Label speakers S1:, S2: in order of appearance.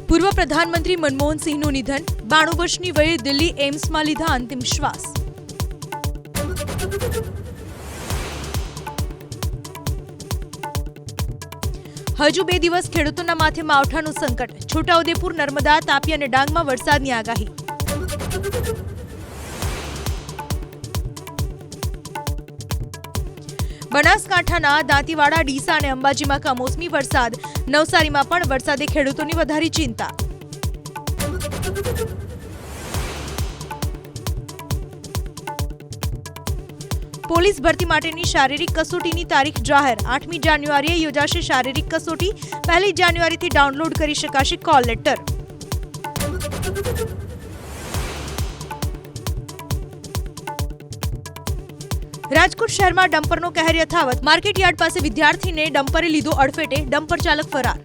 S1: પૂર્વ પ્રધાનમંત્રી મનમોહન સિંહનું નિધન, 92 વર્ષની વયે દિલ્હી એમ્સમાં લીધા અંતિમ શ્વાસ. હજુ 2 દિવસ ખેડૂતોના માથે માવઠાનું સંકટ. છોટાઉદેપુર, નર્મદા, તાપી અને ડાંગમાં વરસાદની આગાહી. બનાસકાંઠાના દાંતીવાડા, ડીસા અને અંબાજીમાં કમોસમી વરસાદ. નવસારીમાં પણ વરસાદે ખેડૂતોની વધારી ચિંતા. પોલીસ ભરતી માટેની શારીરિક કસોટીની તારીખ જાહેર. 8મી જાન્યુઆરીએ યોજાશે શારીરિક કસોટી. 1લી જાન્યુઆરીથી ડાઉનલોડ કરી શકાશે કોલ લેટર. રાજકોટ શહેરમાં ડમ્પરનો કહેર યથાવત. માર્કેટ યાર્ડ પાસે વિદ્યાર્થીને ડમ્પરે લીધો અડફેટે. ડમ્પર ચાલક ફરાર.